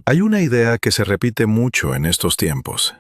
Hay una idea que se repite mucho en estos tiempos.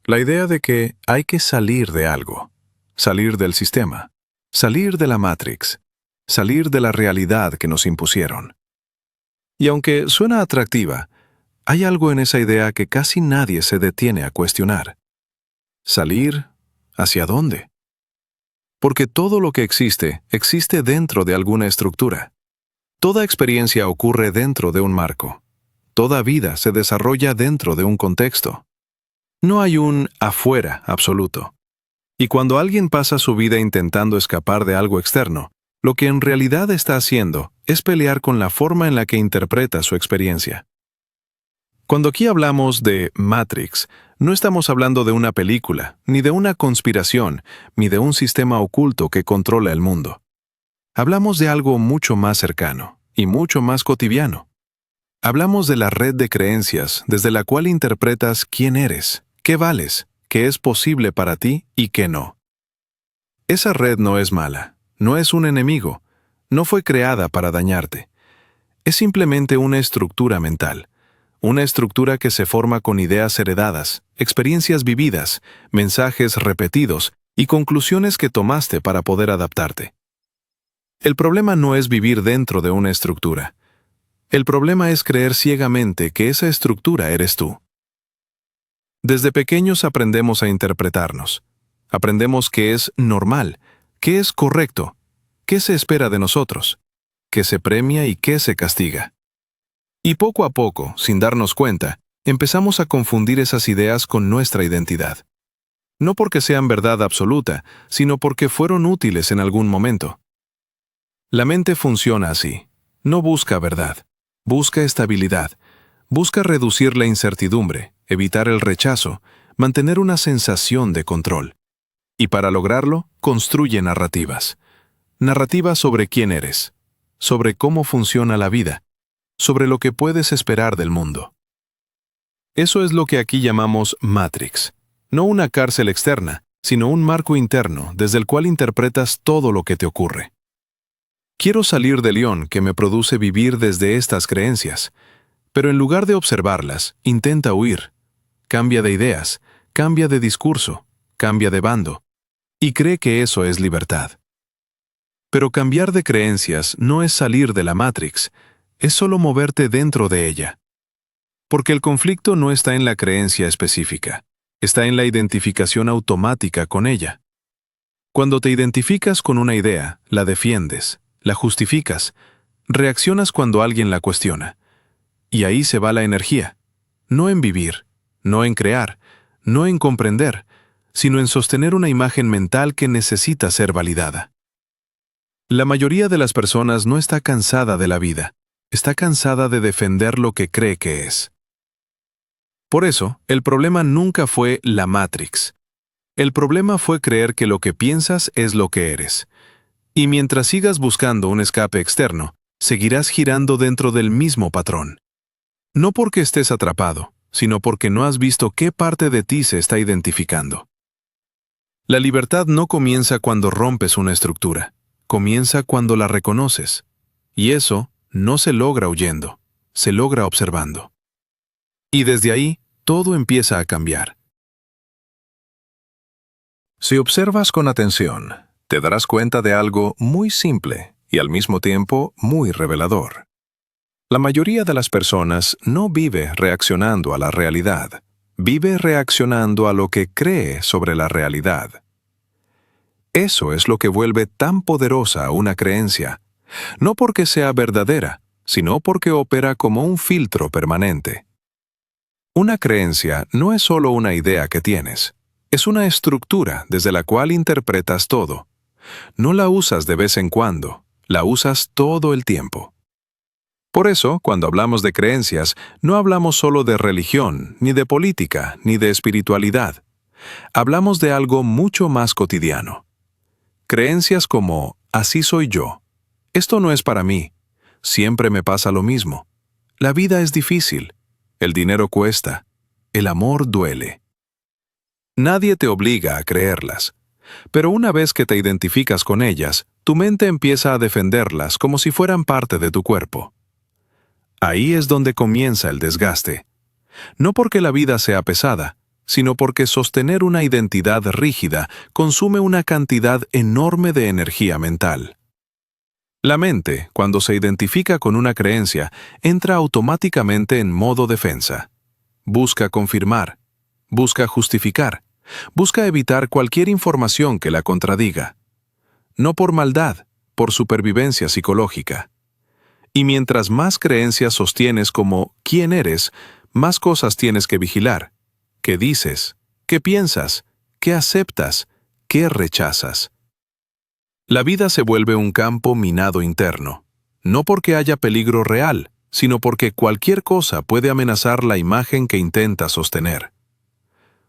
La idea de que hay que salir de algo, salir del sistema, salir de la Matrix, salir de la realidad que nos impusieron. Y aunque suena atractiva, hay algo en esa idea que casi nadie se detiene a cuestionar. ¿Salir? ¿Hacia dónde? Porque todo lo que existe dentro de alguna estructura. Toda experiencia ocurre dentro de un marco. Toda vida se desarrolla dentro de un contexto. No hay un afuera absoluto. Y cuando alguien pasa su vida intentando escapar de algo externo, lo que en realidad está haciendo es pelear con la forma en la que interpreta su experiencia. Cuando aquí hablamos de Matrix, no estamos hablando de una película, ni de una conspiración, ni de un sistema oculto que controla el mundo. Hablamos de algo mucho más cercano y mucho más cotidiano. Hablamos de la red de creencias desde la cual interpretas quién eres, qué vales, qué es posible para ti y qué no. Esa red no es mala, no es un enemigo, no fue creada para dañarte. Es simplemente una estructura mental, una estructura que se forma con ideas heredadas, experiencias vividas, mensajes repetidos y conclusiones que tomaste para poder adaptarte. El problema no es vivir dentro de una estructura. El problema es creer ciegamente que esa estructura eres tú. Desde pequeños aprendemos a interpretarnos. Aprendemos qué es normal, qué es correcto, qué se espera de nosotros, qué se premia y qué se castiga. Y poco a poco, sin darnos cuenta, empezamos a confundir esas ideas con nuestra identidad. No porque sean verdad absoluta, sino porque fueron útiles en algún momento. La mente funciona así. No busca verdad. Busca estabilidad. Busca reducir la incertidumbre, evitar el rechazo, mantener una sensación de control. Y para lograrlo, construye narrativas. Narrativas sobre quién eres, sobre cómo funciona la vida, sobre lo que puedes esperar del mundo. Eso es lo que aquí llamamos Matrix. No una cárcel externa, sino un marco interno desde el cual interpretas todo lo que te ocurre. Quiero salir del león que me produce vivir desde estas creencias, pero en lugar de observarlas, intenta huir. Cambia de ideas, cambia de discurso, cambia de bando, y cree que eso es libertad. Pero cambiar de creencias no es salir de la Matrix, es solo moverte dentro de ella. Porque el conflicto no está en la creencia específica, está en la identificación automática con ella. Cuando te identificas con una idea, la defiendes, la justificas, reaccionas cuando alguien la cuestiona. Y ahí se va la energía, no en vivir, no en crear, no en comprender, sino en sostener una imagen mental que necesita ser validada. La mayoría de las personas no está cansada de la vida, está cansada de defender lo que cree que es. Por eso, el problema nunca fue la Matrix. El problema fue creer que lo que piensas es lo que eres. Y mientras sigas buscando un escape externo, seguirás girando dentro del mismo patrón. No porque estés atrapado, sino porque no has visto qué parte de ti se está identificando. La libertad no comienza cuando rompes una estructura, comienza cuando la reconoces. Y eso no se logra huyendo, se logra observando. Y desde ahí, todo empieza a cambiar. Si observas con atención, te darás cuenta de algo muy simple y al mismo tiempo muy revelador. La mayoría de las personas no vive reaccionando a la realidad, vive reaccionando a lo que cree sobre la realidad. Eso es lo que vuelve tan poderosa una creencia, no porque sea verdadera, sino porque opera como un filtro permanente. Una creencia no es solo una idea que tienes, es una estructura desde la cual interpretas todo. No la usas de vez en cuando, la usas todo el tiempo. Por eso, cuando hablamos de creencias, no hablamos solo de religión, ni de política, ni de espiritualidad. Hablamos de algo mucho más cotidiano. Creencias como, así soy yo. Esto no es para mí. Siempre me pasa lo mismo. La vida es difícil. El dinero cuesta. El amor duele. Nadie te obliga a creerlas. Pero una vez que te identificas con ellas, tu mente empieza a defenderlas como si fueran parte de tu cuerpo. Ahí es donde comienza el desgaste. No porque la vida sea pesada, sino porque sostener una identidad rígida consume una cantidad enorme de energía mental. La mente, cuando se identifica con una creencia, entra automáticamente en modo defensa. Busca confirmar, busca justificar, busca evitar cualquier información que la contradiga. No por maldad, por supervivencia psicológica. Y mientras más creencias sostienes como quién eres, más cosas tienes que vigilar. ¿Qué dices? ¿Qué piensas? ¿Qué aceptas? ¿Qué rechazas? La vida se vuelve un campo minado interno, no porque haya peligro real, sino porque cualquier cosa puede amenazar la imagen que intenta sostener.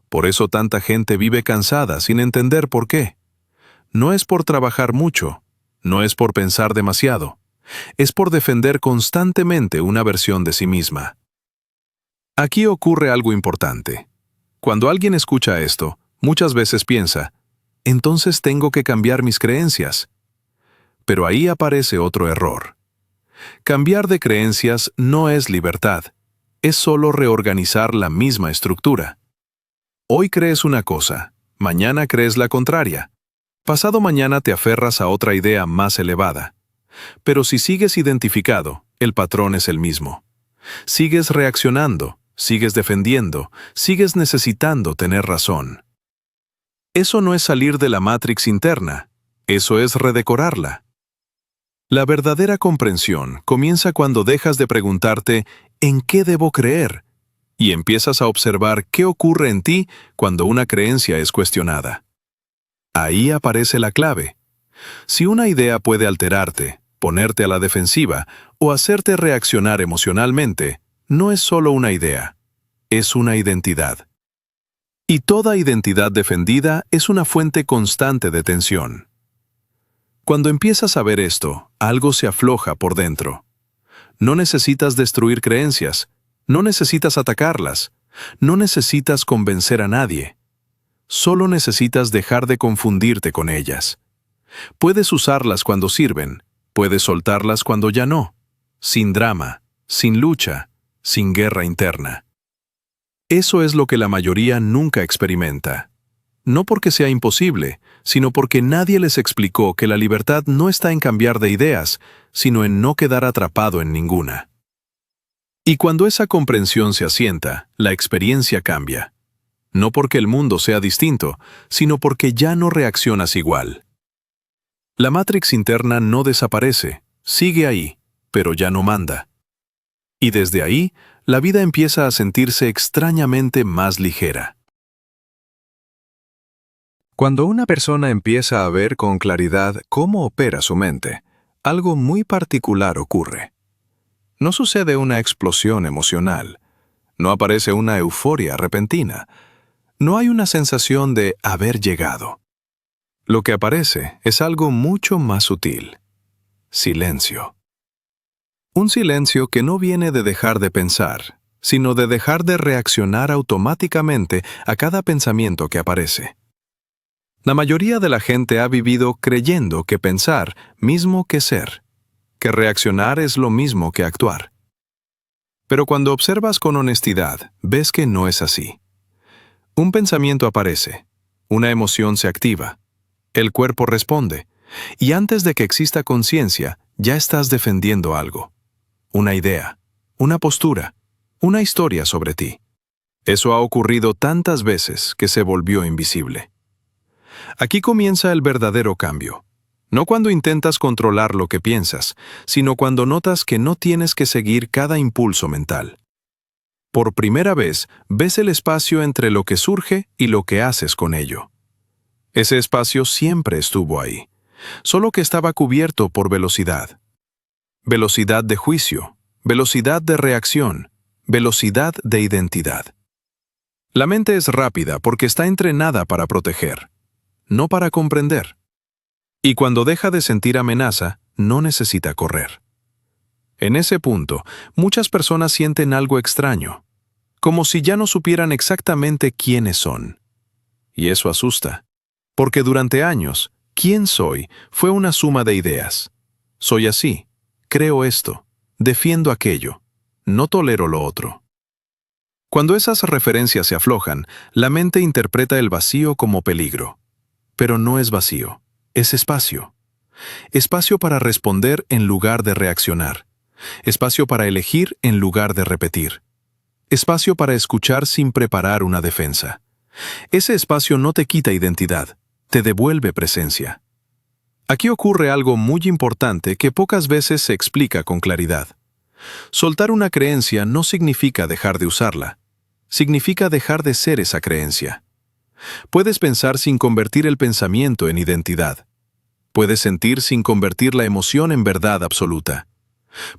Por eso tanta gente vive cansada sin entender por qué. No es por trabajar mucho, no es por pensar demasiado, es por defender constantemente una versión de sí misma. Aquí ocurre algo importante. Cuando alguien escucha esto, muchas veces piensa, entonces tengo que cambiar mis creencias. Pero ahí aparece otro error. Cambiar de creencias no es libertad, es solo reorganizar la misma estructura. Hoy crees una cosa, mañana crees la contraria. Pasado mañana te aferras a otra idea más elevada. Pero si sigues identificado, el patrón es el mismo. Sigues reaccionando, sigues defendiendo, sigues necesitando tener razón. Eso no es salir de la matrix interna, eso es redecorarla. La verdadera comprensión comienza cuando dejas de preguntarte ¿en qué debo creer? Y empiezas a observar qué ocurre en ti cuando una creencia es cuestionada. Ahí aparece la clave. Si una idea puede alterarte, ponerte a la defensiva o hacerte reaccionar emocionalmente, no es solo una idea, es una identidad. Y toda identidad defendida es una fuente constante de tensión. Cuando empiezas a ver esto, algo se afloja por dentro. No necesitas destruir creencias, no necesitas atacarlas, no necesitas convencer a nadie. Solo necesitas dejar de confundirte con ellas. Puedes usarlas cuando sirven, puedes soltarlas cuando ya no, sin drama, sin lucha, sin guerra interna. Eso es lo que la mayoría nunca experimenta. No porque sea imposible, sino porque nadie les explicó que la libertad no está en cambiar de ideas, sino en no quedar atrapado en ninguna. Y cuando esa comprensión se asienta, la experiencia cambia. No porque el mundo sea distinto, sino porque ya no reaccionas igual. La matrix interna no desaparece, sigue ahí, pero ya no manda. Y desde ahí, la vida empieza a sentirse extrañamente más ligera. Cuando una persona empieza a ver con claridad cómo opera su mente, algo muy particular ocurre. No sucede una explosión emocional, no aparece una euforia repentina, no hay una sensación de haber llegado. Lo que aparece es algo mucho más sutil: silencio. Un silencio que no viene de dejar de pensar, sino de dejar de reaccionar automáticamente a cada pensamiento que aparece. La mayoría de la gente ha vivido creyendo que pensar mismo que ser, que reaccionar es lo mismo que actuar. Pero cuando observas con honestidad, ves que no es así. Un pensamiento aparece, una emoción se activa, el cuerpo responde, y antes de que exista conciencia, ya estás defendiendo algo. Una idea, una postura, una historia sobre ti. Eso ha ocurrido tantas veces que se volvió invisible. Aquí comienza el verdadero cambio. No cuando intentas controlar lo que piensas, sino cuando notas que no tienes que seguir cada impulso mental. Por primera vez, ves el espacio entre lo que surge y lo que haces con ello. Ese espacio siempre estuvo ahí, solo que estaba cubierto por velocidad. Velocidad de juicio, velocidad de reacción, velocidad de identidad. La mente es rápida porque está entrenada para proteger, no para comprender. Y cuando deja de sentir amenaza, no necesita correr. En ese punto, muchas personas sienten algo extraño, como si ya no supieran exactamente quiénes son. Y eso asusta, porque durante años, quién soy fue una suma de ideas. Soy así, creo esto, defiendo aquello. no tolero lo otro. Cuando esas referencias se aflojan, la mente interpreta el vacío como peligro. Pero no es vacío, es espacio. Espacio para responder en lugar de reaccionar. Espacio para elegir en lugar de repetir. Espacio para escuchar sin preparar una defensa. Ese espacio no te quita identidad, te devuelve presencia. Aquí ocurre algo muy importante que pocas veces se explica con claridad. Soltar una creencia no significa dejar de usarla. Significa dejar de ser esa creencia. Puedes pensar sin convertir el pensamiento en identidad. Puedes sentir sin convertir la emoción en verdad absoluta.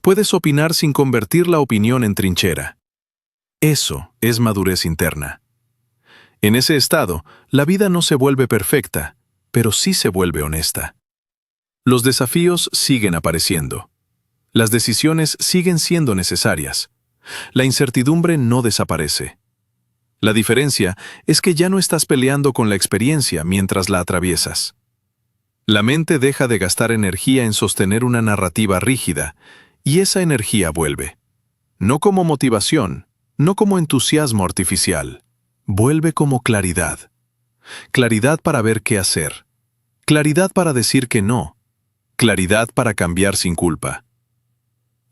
Puedes opinar sin convertir la opinión en trinchera. Eso es madurez interna. En ese estado, la vida no se vuelve perfecta, pero sí se vuelve honesta. Los desafíos siguen apareciendo. Las decisiones siguen siendo necesarias. La incertidumbre no desaparece. La diferencia es que ya no estás peleando con la experiencia mientras la atraviesas. La mente deja de gastar energía en sostener una narrativa rígida, y esa energía vuelve. No como motivación, no como entusiasmo artificial. Vuelve como claridad. Claridad para ver qué hacer. Claridad para decir que no. Claridad para cambiar sin culpa.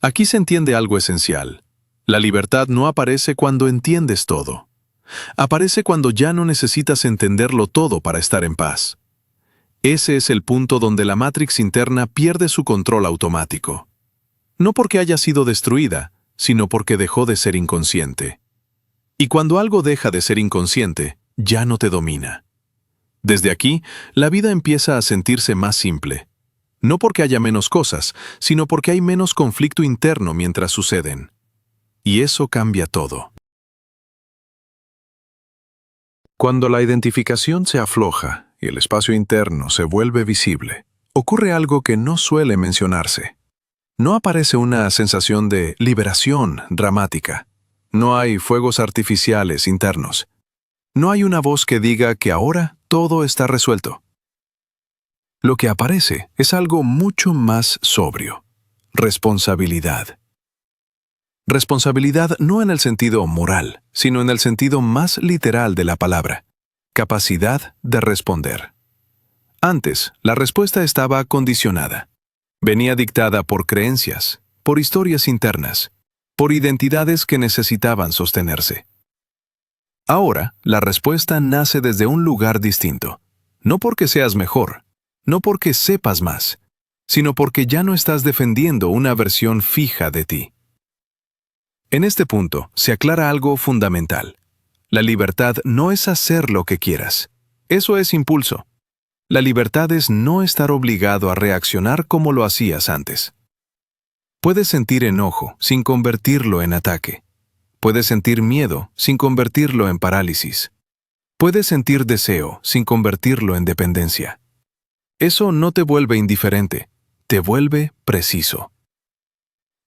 Aquí se entiende algo esencial. La libertad no aparece cuando entiendes todo. Aparece cuando ya no necesitas entenderlo todo para estar en paz. Ese es el punto donde la Matrix interna pierde su control automático. No porque haya sido destruida, sino porque dejó de ser inconsciente. Y cuando algo deja de ser inconsciente, ya no te domina. Desde aquí, la vida empieza a sentirse más simple. No porque haya menos cosas, sino porque hay menos conflicto interno mientras suceden. Y eso cambia todo. Cuando la identificación se afloja y el espacio interno se vuelve visible, ocurre algo que no suele mencionarse. No aparece una sensación de liberación dramática. No hay fuegos artificiales internos. No hay una voz que diga que ahora todo está resuelto. Lo que aparece es algo mucho más sobrio. Responsabilidad. Responsabilidad no en el sentido moral, sino en el sentido más literal de la palabra. Capacidad de responder. Antes, la respuesta estaba condicionada. Venía dictada por creencias, por historias internas, por identidades que necesitaban sostenerse. Ahora, la respuesta nace desde un lugar distinto. No porque seas mejor, no porque sepas más, sino porque ya no estás defendiendo una versión fija de ti. En este punto se aclara algo fundamental. La libertad no es hacer lo que quieras. Eso es impulso. La libertad es no estar obligado a reaccionar como lo hacías antes. Puedes sentir enojo sin convertirlo en ataque. Puedes sentir miedo sin convertirlo en parálisis. Puedes sentir deseo sin convertirlo en dependencia. Eso no te vuelve indiferente, te vuelve preciso.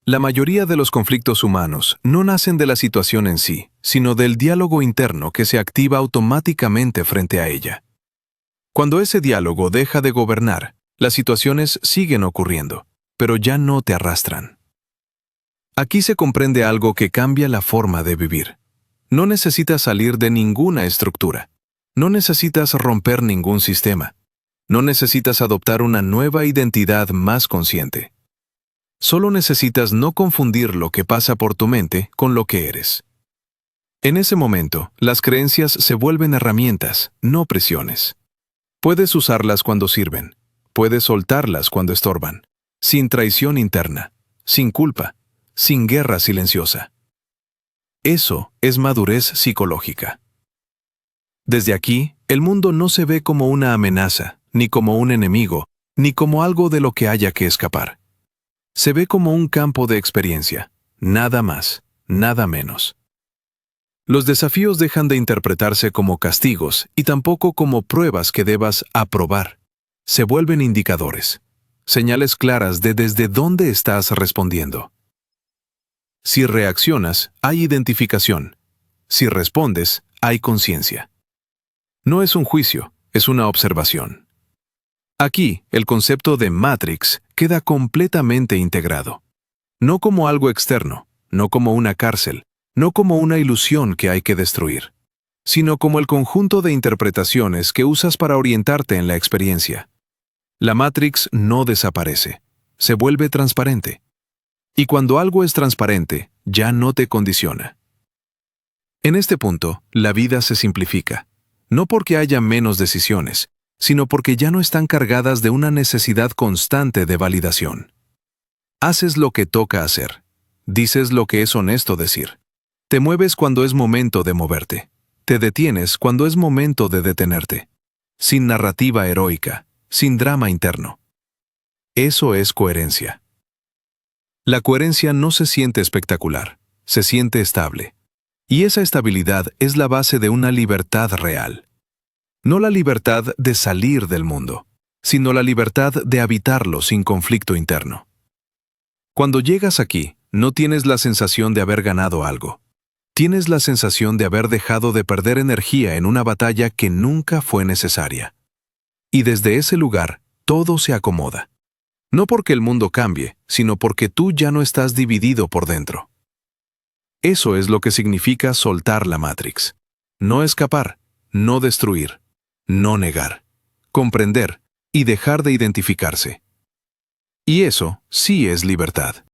La mayoría de los conflictos humanos no nacen de la situación en sí, sino del diálogo interno que se activa automáticamente frente a ella. Cuando ese diálogo deja de gobernar, las situaciones siguen ocurriendo, pero ya no te arrastran. Aquí se comprende algo que cambia la forma de vivir. No necesitas salir de ninguna estructura. No necesitas romper ningún sistema. No necesitas adoptar una nueva identidad más consciente. Solo necesitas no confundir lo que pasa por tu mente con lo que eres. En ese momento, las creencias se vuelven herramientas, no presiones. Puedes usarlas cuando sirven. Puedes soltarlas cuando estorban. Sin traición interna, sin culpa, sin guerra silenciosa. Eso es madurez psicológica. Desde aquí, el mundo no se ve como una amenaza, ni como un enemigo, ni como algo de lo que haya que escapar. Se ve como un campo de experiencia, nada más, nada menos. Los desafíos dejan de interpretarse como castigos y tampoco como pruebas que debas aprobar. Se vuelven indicadores, señales claras de desde dónde estás respondiendo. Si reaccionas, hay identificación. Si respondes, hay conciencia. No es un juicio, es una observación. Aquí, el concepto de Matrix queda completamente integrado. No como algo externo, no como una cárcel, no como una ilusión que hay que destruir, sino como el conjunto de interpretaciones que usas para orientarte en la experiencia. La Matrix no desaparece, se vuelve transparente. Y cuando algo es transparente, ya no te condiciona. En este punto, la vida se simplifica, no porque haya menos decisiones, sino porque ya no están cargadas de una necesidad constante de validación. Haces lo que toca hacer, dices lo que es honesto decir, te mueves cuando es momento de moverte, te detienes cuando es momento de detenerte, sin narrativa heroica, sin drama interno. Eso es coherencia. La coherencia no se siente espectacular, se siente estable. Y esa estabilidad es la base de una libertad real. No la libertad de salir del mundo, sino la libertad de habitarlo sin conflicto interno. Cuando llegas aquí, no tienes la sensación de haber ganado algo. Tienes la sensación de haber dejado de perder energía en una batalla que nunca fue necesaria. Y desde ese lugar, todo se acomoda. No porque el mundo cambie, sino porque tú ya no estás dividido por dentro. Eso es lo que significa soltar la Matrix. No escapar, no destruir, no negar, comprender y dejar de identificarse. Y eso sí es libertad.